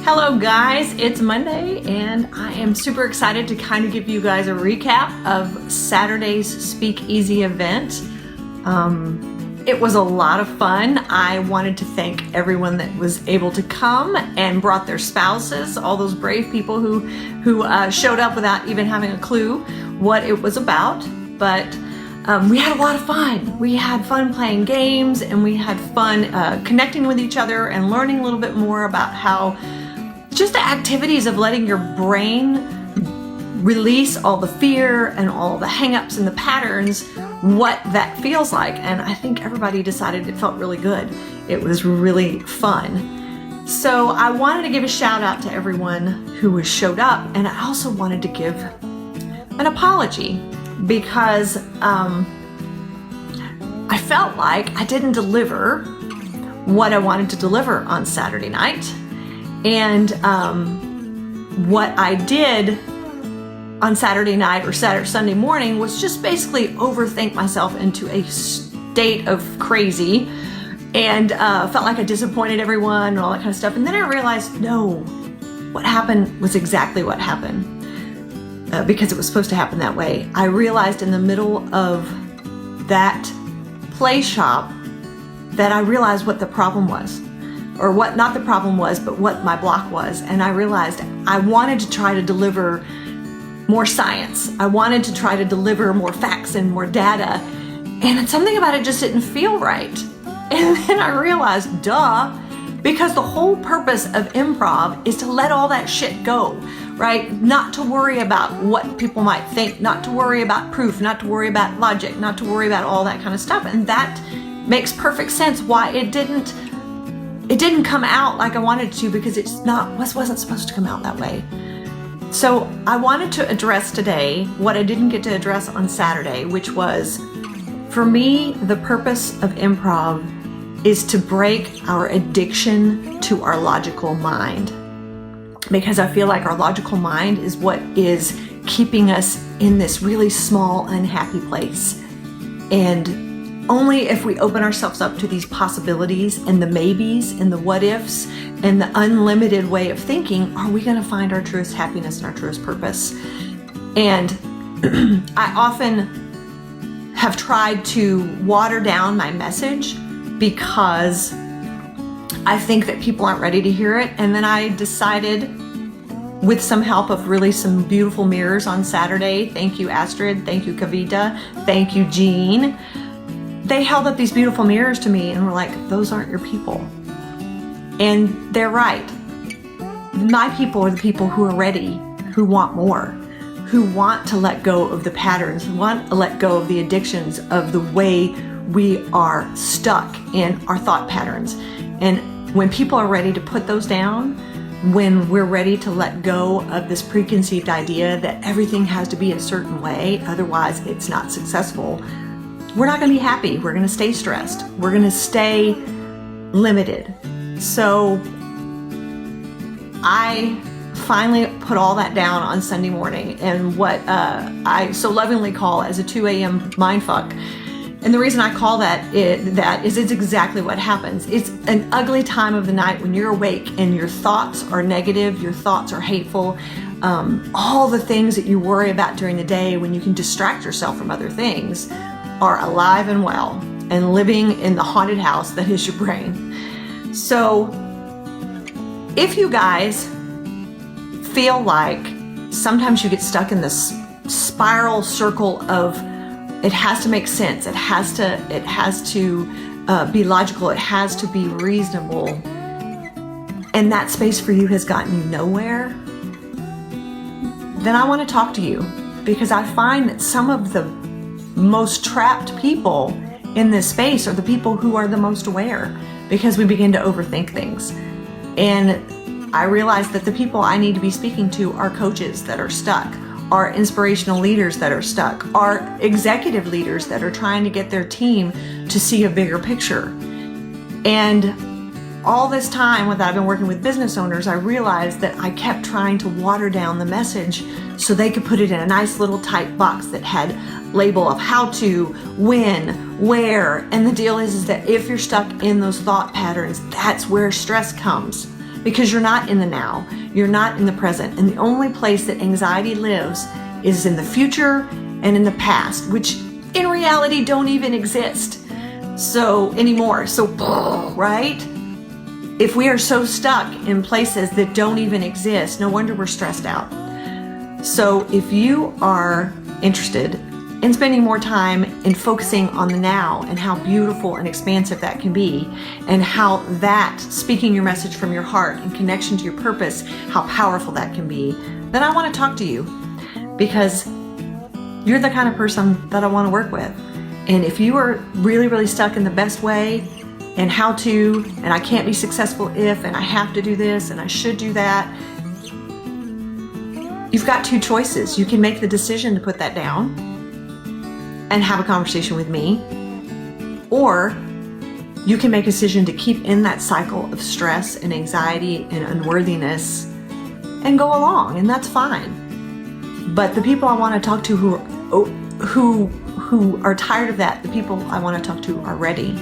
Hello guys, it's Monday and I am super excited to kind of give you guys a recap of Saturday's Speakeasy event. It was a lot of fun. I wanted to thank everyone that was able to come and brought their spouses, all those brave people who showed up without even having a clue what it was about. But we had a lot of fun. We had fun playing games and we had fun connecting with each other and learning a little bit more about how just the activities of letting your brain release all the fear and all the hang-ups and the patterns, what that feels like. And I think everybody decided it felt really good. It was really fun. So I wanted to give a shout out to everyone who showed up, and I also wanted to give an apology because I felt like I didn't deliver what I wanted to deliver on Saturday night. And what I did on Saturday night or Sunday morning was just basically overthink myself into a state of crazy and felt like I disappointed everyone and all that kind of stuff. And then I realized, no, what happened was exactly what happened because it was supposed to happen that way. I realized in the middle of that play shop that I realized what the problem was. Or what not the problem was, but what my block was. And I realized I wanted to try to deliver more science. I wanted to try to deliver more facts and more data. And something about it just didn't feel right. And then I realized, duh, because the whole purpose of improv is to let all that shit go, right? Not to worry about what people might think, not to worry about proof, not to worry about logic, not to worry about all that kind of stuff. And that makes perfect sense why it didn't come out like I wanted to, because it wasn't supposed to come out that way. So I wanted to address today what I didn't get to address on Saturday, which was, for me, the purpose of improv is to break our addiction to our logical mind. Because I feel like our logical mind is what is keeping us in this really small, unhappy place. And only if we open ourselves up to these possibilities and the maybes and the what ifs and the unlimited way of thinking are we going to find our truest happiness and our truest purpose. And I often have tried to water down my message because I think that people aren't ready to hear it. And then I decided, with some help of really some beautiful mirrors on Saturday, thank you Astrid, thank you Kavita, thank you Jean, they held up these beautiful mirrors to me and were like, those aren't your people. And they're right. My people are the people who are ready, who want more, who want to let go of the patterns, who want to let go of the addictions of the way we are stuck in our thought patterns. And when people are ready to put those down, when we're ready to let go of this preconceived idea that everything has to be a certain way, otherwise it's not successful, we're not going to be happy. We're going to stay stressed. We're going to stay limited. So I finally put all that down on Sunday morning and what I so lovingly call as a 2 a.m. mindfuck. And the reason I call that is it's exactly what happens. It's an ugly time of the night when you're awake and your thoughts are negative, your thoughts are hateful, all the things that you worry about during the day when you can distract yourself from other things are alive and well and living in the haunted house that is your brain. So if you guys feel like sometimes you get stuck in this spiral circle of it has to make sense, it has to be logical, it has to be reasonable, and that space for you has gotten you nowhere, then I want to talk to you, because I find that some of the most trapped people in this space are the people who are the most aware, because we begin to overthink things. And I realize that the people I need to be speaking to are coaches that are stuck, are inspirational leaders that are stuck, are executive leaders that are trying to get their team to see a bigger picture. And all this time that I've been working with business owners, I realized that I kept trying to water down the message so they could put it in a nice little tight box that had label of how to, when, where. And the deal is that if you're stuck in those thought patterns, that's where stress comes. because you're not in the now. You're not in the present. And the only place that anxiety lives is in the future and in the past, which in reality don't even exist so anymore. So, right? If we are so stuck in places that don't even exist, no wonder we're stressed out. So if you are interested in spending more time in focusing on the now and how beautiful and expansive that can be, and how that, speaking your message from your heart in connection to your purpose, how powerful that can be, then I want to talk to you, because you're the kind of person that I want to work with. And if you are really, really stuck in the best way and how to, and I can't be successful if, and I have to do this, and I should do that, you've got two choices. You can make the decision to put that down and have a conversation with me, or you can make a decision to keep in that cycle of stress and anxiety and unworthiness and go along, and that's fine. But the people I want to talk to who are tired of that, the people I want to talk to are ready.